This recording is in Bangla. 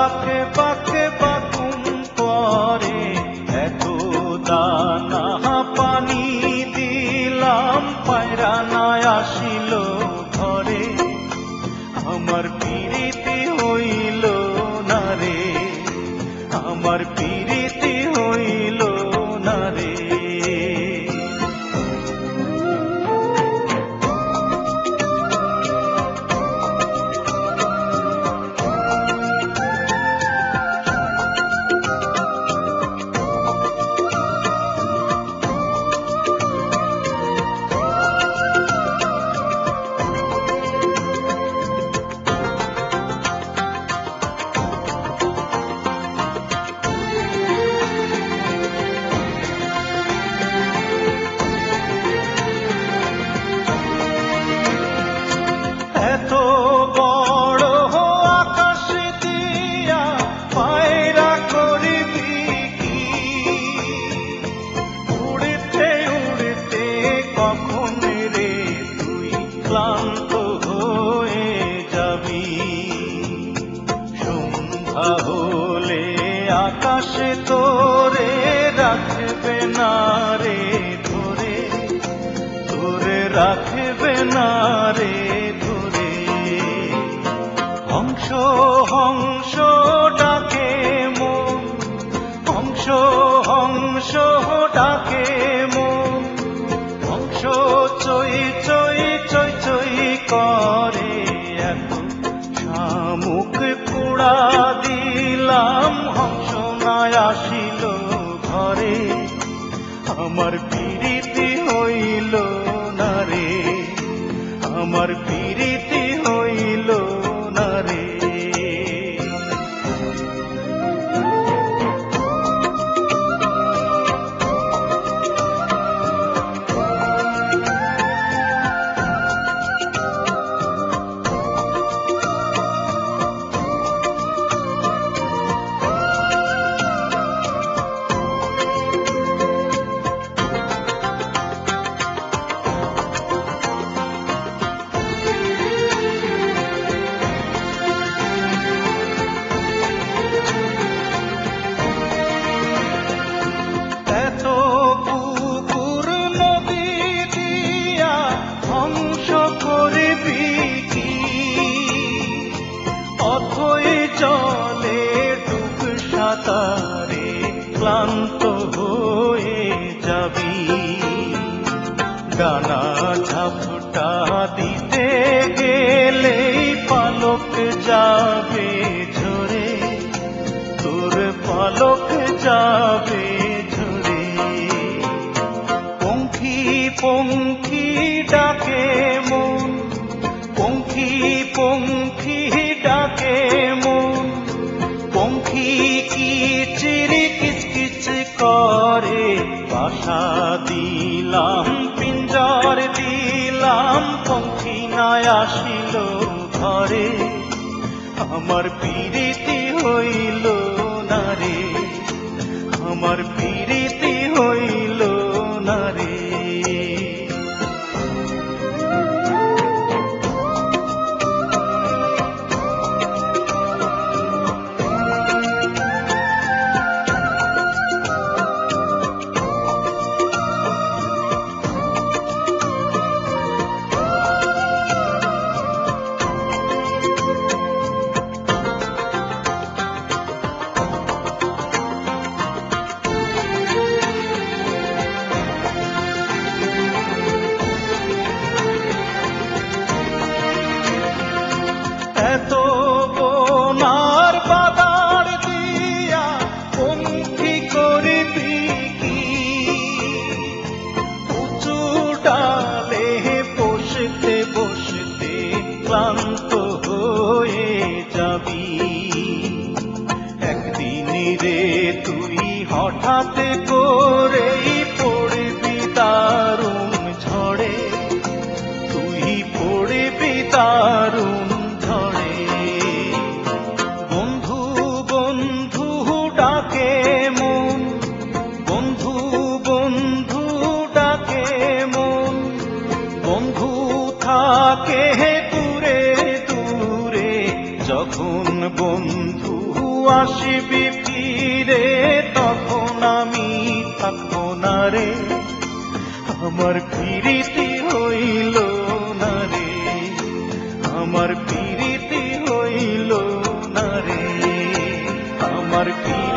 বাঁকে বাঁকে বাকুম করে, এত দানা পানি দিলাম পায়রা নাই আসিল ঘরে। আমার পিরিতি হইল না রে, আমার পিরিতি হইল না রে। এত বড় আকাশ দিয়া পায়রা করবি কি, উড়তে উড়তে কখন রে তুই ক্লান্ত হয়ে যাবি। সন্ধ্যা হলে আকাশে তোরে রাখবে না রে ধরে, তোরে রাখবে না রে ধরে। হংস হংস ডাকে মন, হংস হংস ডাকে মন, হংস চই চই চই চই করে। এত শামুক পোড়া দিলাম হংস নাই আসিল ঘরে। আমার পিরিতি হইল না রে, আমার পিরিতি হইল না রে। এত পুকুর নদী দিয়া ধ্বংস করবি কি, অথই জলে ডুব সাঁতারে ক্লান্ত হয়ে যাবি। ডানা ঝাপটা দিতে গেলেই পালক যাবে ঝরে, তোর পালক যাবে ঝরে। পঙ্খী পঙ্খী ডাকে মন, পঙ্খী পঙ্খী ডাকে মন, পঙ্খী কিচির কিচকিচ করে। বাসা দিলাম পিঞ্জর দিলাম, পঙ্খী নাই আসিল ঘরে। আমার পিরিতি হইল না রে, আমার পিরিতি হইল না রে। এত বোনার বাদার দিয়া পঙ্খী করবি কি, উঁচু ডালে বসতে বসতে ক্লান্ত হয়ে যাবি। একদিন রে তুই হঠাৎ করেই পড়বি দারুণ ঝড়ে, তুই পড়বি দারুণ ঝড়ে। বন্ধু বন্ধু ডাকে মন, বন্ধু বন্ধু ডাকে মন, বন্ধু থাকে দূরে দূরে। যখন বন্ধু আসবি ফিরে তখন আমি থাকবো না রে, আমার প্রীতি হইল না রে, আমার প্রীতি হইল না রে, আমার প্রীতি